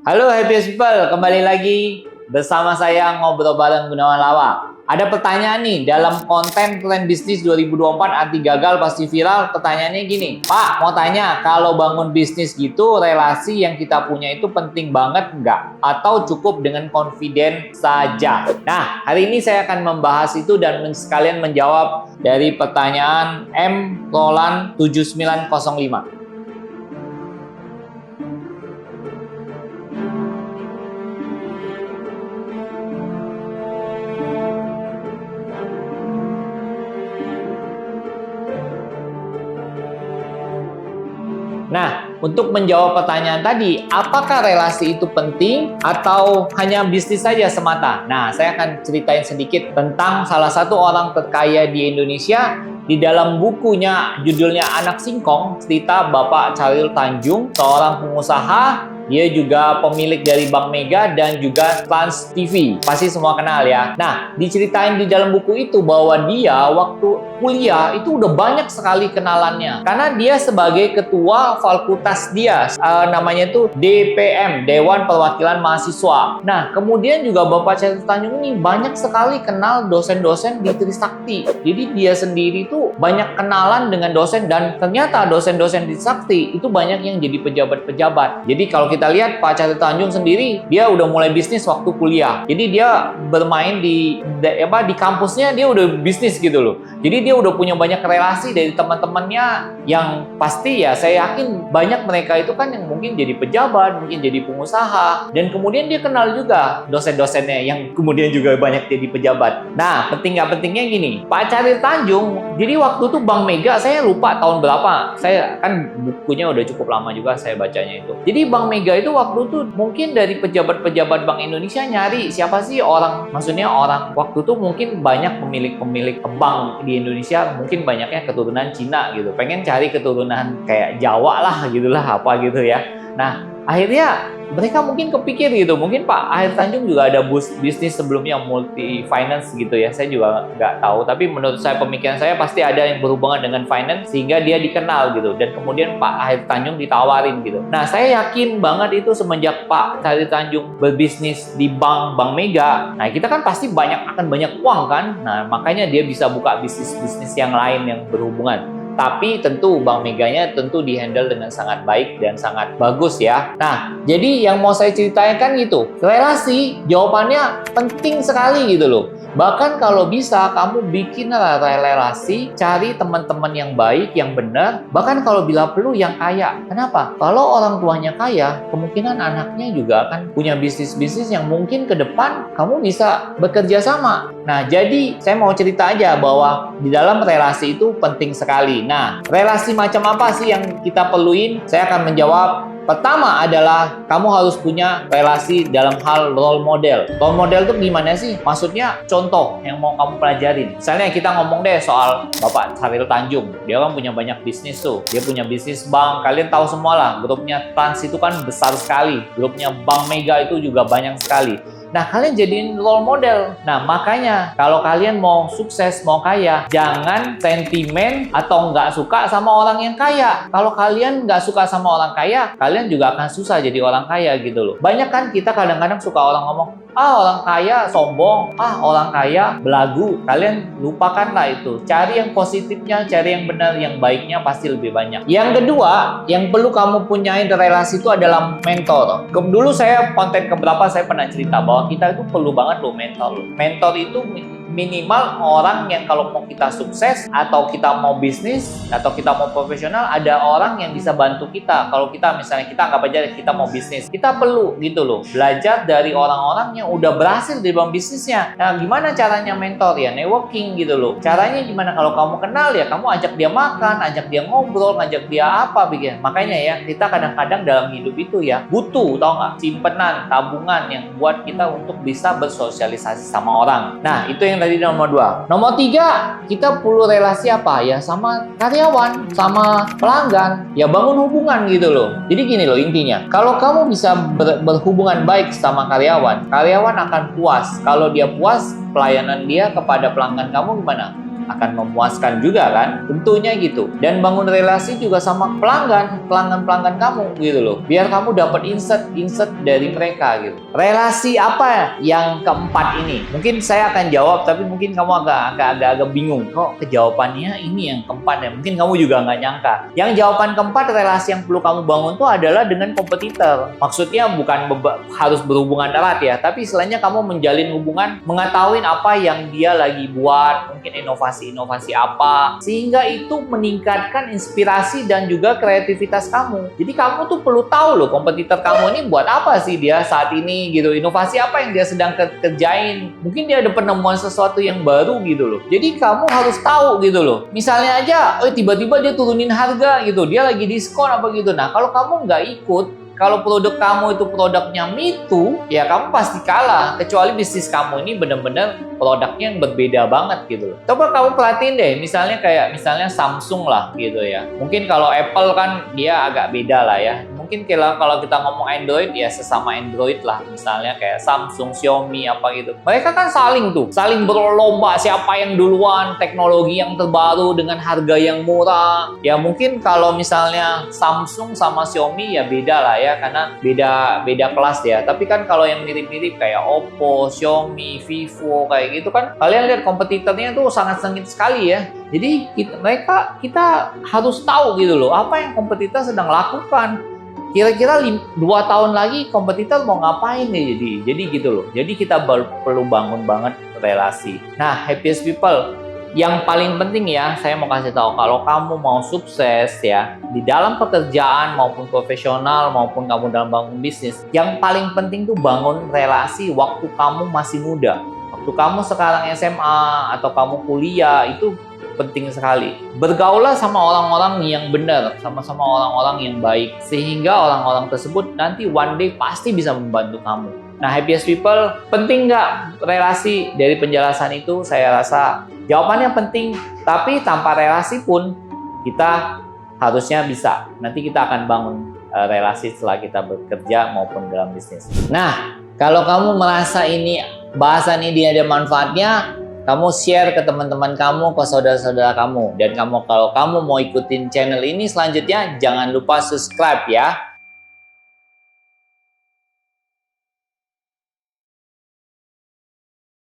Halo Happy People, kembali lagi bersama saya Ngobrol Bareng Gunawan Lawa. Ada pertanyaan nih, dalam konten tren bisnis 2024 anti gagal pasti viral, pertanyaannya gini, Pak mau tanya, kalau bangun bisnis gitu, relasi yang kita punya itu penting banget nggak? Atau cukup dengan confident saja? Nah, hari ini saya akan membahas itu dan sekalian menjawab dari pertanyaan M. Roland 7905. Nah, untuk menjawab pertanyaan tadi, apakah relasi itu penting atau hanya bisnis saja semata? Nah, saya akan ceritain sedikit tentang salah satu orang terkaya di Indonesia. Di dalam bukunya, judulnya Anak Singkong, cerita Bapak Chairil Tanjung, seorang pengusaha. Dia juga pemilik dari Bank Mega dan juga Trans TV. Pasti semua kenal ya. Nah, diceritain di dalam buku itu bahwa dia waktu kuliah itu udah banyak sekali kenalannya. Karena dia sebagai ketua fakultas dia, namanya itu DPM, Dewan Perwakilan Mahasiswa. Nah, kemudian juga Bapak Chairil Tanjung ini banyak sekali kenal dosen-dosen di Trisakti. Jadi dia sendiri tuh banyak kenalan dengan dosen dan ternyata dosen-dosen di Trisakti itu banyak yang jadi pejabat-pejabat. Jadi kalau kita lihat Pak Chairil Tanjung sendiri, dia udah mulai bisnis waktu kuliah. Jadi dia bermain di kampusnya, dia udah bisnis gitu loh. Jadi dia udah punya banyak relasi dari teman-temannya yang pasti ya saya yakin banyak mereka itu kan yang mungkin jadi pejabat, mungkin jadi pengusaha. Dan kemudian dia kenal juga dosen-dosennya yang kemudian juga banyak jadi pejabat. Nah, penting nggak pentingnya gini, Pak Chairil Tanjung, jadi waktu itu Bank Mega, saya lupa tahun berapa. Saya kan bukunya udah cukup lama juga saya bacanya itu. Jadi Bank Mega itu waktu itu mungkin dari pejabat-pejabat Bank Indonesia nyari siapa sih orang, maksudnya orang waktu itu mungkin banyak pemilik-pemilik bank di Indonesia, mungkin banyaknya keturunan Cina gitu, pengen cari keturunan kayak Jawa lah gitulah apa gitu ya. Nah, akhirnya mereka mungkin kepikir gitu, mungkin Pak Chairil Tanjung juga ada bisnis sebelumnya multi finance gitu ya, saya juga nggak tahu, tapi menurut saya pemikiran saya pasti ada yang berhubungan dengan finance sehingga dia dikenal gitu, dan kemudian Pak Chairil Tanjung ditawarin gitu. Nah, saya yakin banget itu semenjak Pak Chairil Tanjung berbisnis di Bank Mega, nah kita kan pasti akan banyak uang kan, nah makanya dia bisa buka bisnis-bisnis yang lain yang berhubungan. Tapi tentu Bank Meganya tentu dihandle dengan sangat baik dan sangat bagus ya. Nah, jadi yang mau saya ceritakan gitu, relasi jawabannya penting sekali gitu loh. Bahkan kalau bisa kamu bikin relasi, cari teman-teman yang baik, yang benar, bahkan kalau bila perlu yang kaya. Kenapa? Kalau orang tuanya kaya, kemungkinan anaknya juga akan punya bisnis-bisnis yang mungkin ke depan kamu bisa bekerja sama. Nah, jadi saya mau cerita aja bahwa di dalam relasi itu penting sekali. Nah, relasi macam apa sih yang kita perluin? Saya akan menjawab. Pertama adalah kamu harus punya relasi dalam hal role model. Role model itu gimana sih? Maksudnya contoh yang mau kamu pelajarin. Misalnya kita ngomong deh soal Bapak Chairil Tanjung. Dia kan punya banyak bisnis tuh. Dia punya bisnis bank. Kalian tahu semua lah, grupnya Trans itu kan besar sekali. Grupnya Bank Mega itu juga banyak sekali. Nah, kalian jadiin role model. Nah, makanya kalau kalian mau sukses, mau kaya, jangan sentimen atau nggak suka sama orang yang kaya. Kalau kalian nggak suka sama orang kaya, kalian juga akan susah jadi orang kaya gitu loh. Banyak kan kita kadang-kadang suka orang ngomong, orang kaya sombong, orang kaya belagu. Kalian lupakanlah itu. Cari yang positifnya, cari yang benar, yang baiknya pasti lebih banyak. Yang kedua, yang perlu kamu punyain relasi itu adalah mentor. Dulu saya konten keberapa saya pernah cerita bahwa kita itu perlu banget loh mentor. Mentor itu minimal orang yang kalau mau kita sukses atau kita mau bisnis atau kita mau profesional, ada orang yang bisa bantu kita. Kalau kita misalnya kita anggap aja kita mau bisnis, kita perlu gitu loh belajar dari orang-orang yang udah berhasil di dalam bisnisnya. Nah, gimana caranya mentor ya? Networking gitu loh. Caranya gimana? Kalau kamu kenal ya kamu ajak dia makan, ajak dia ngobrol, ngajak dia apa bikin. Makanya ya kita kadang-kadang dalam hidup itu ya butuh, tau nggak, simpenan, tabungan yang buat kita untuk bisa bersosialisasi sama orang. Nah, itu yang tadi nomor 2. Nomor 3, kita perlu relasi apa ya? Sama karyawan, sama pelanggan. Ya bangun hubungan gitu loh. Jadi gini loh intinya. Kalau kamu bisa berhubungan baik sama karyawan, karyawan akan puas. Kalau dia puas, pelayanan dia kepada pelanggan kamu gimana? akan memuaskan juga kan, tentunya gitu. Dan bangun relasi juga sama pelanggan kamu gitu loh, biar kamu dapat insight dari mereka gitu. Relasi apa yang keempat ini? Mungkin saya akan jawab, tapi mungkin kamu agak bingung, kok kejawabannya ini yang keempat ya? Mungkin kamu juga nggak nyangka. Yang jawaban keempat, relasi yang perlu kamu bangun itu adalah dengan kompetitor. Maksudnya bukan harus berhubungan erat ya, tapi istilahnya kamu menjalin hubungan, mengetahui apa yang dia lagi buat, mungkin inovasi apa, sehingga itu meningkatkan inspirasi dan juga kreativitas kamu. Jadi kamu tuh perlu tahu loh, kompetitor kamu ini buat apa sih dia saat ini gitu, inovasi apa yang dia sedang kerjain, mungkin dia ada penemuan sesuatu yang baru gitu loh. Jadi kamu harus tahu gitu loh. Misalnya aja, tiba-tiba dia turunin harga gitu, dia lagi diskon apa gitu. Nah, kalau kamu nggak ikut, kalau produk kamu itu produknya Me Too, ya kamu pasti kalah. Kecuali bisnis kamu ini benar-benar produknya yang berbeda banget gitu loh. Coba kamu perhatiin deh, misalnya Samsung lah gitu ya. Mungkin kalau Apple kan dia agak beda lah ya. Mungkin kalau kita ngomong Android ya sesama Android lah. Misalnya kayak Samsung, Xiaomi apa gitu. Mereka kan saling berlomba siapa yang duluan, teknologi yang terbaru dengan harga yang murah. Ya mungkin kalau misalnya Samsung sama Xiaomi ya beda lah ya, karena beda kelas ya. Tapi kan kalau yang mirip-mirip kayak Oppo, Xiaomi, Vivo kayak gitu kan, kalian lihat kompetitornya tuh sangat sengit sekali ya. Jadi kita harus tahu gitu loh, apa yang kompetitor sedang lakukan. Kira-kira 2 tahun lagi kompetitor mau ngapain nih, jadi gitu loh. Jadi kita perlu bangun banget relasi. Nah, happiest people, yang paling penting ya, saya mau kasih tahu, kalau kamu mau sukses ya di dalam pekerjaan maupun profesional maupun kamu dalam bangun bisnis, yang paling penting tuh bangun relasi waktu kamu masih muda. Waktu kamu sekarang SMA atau kamu kuliah itu penting sekali. Bergaulah sama orang-orang yang benar, sama-sama orang-orang yang baik, sehingga orang-orang tersebut nanti one day pasti bisa membantu kamu. Nah, happiest people, penting nggak relasi? Dari penjelasan itu saya rasa jawabannya penting, tapi tanpa relasi pun kita harusnya bisa. Nanti kita akan bangun relasi setelah kita bekerja maupun dalam bisnis. Nah, kalau kamu merasa ini bahasan ini ada manfaatnya, kamu share ke teman-teman kamu, ke saudara-saudara kamu. Dan kalau kamu mau ikutin channel ini selanjutnya, jangan lupa subscribe ya.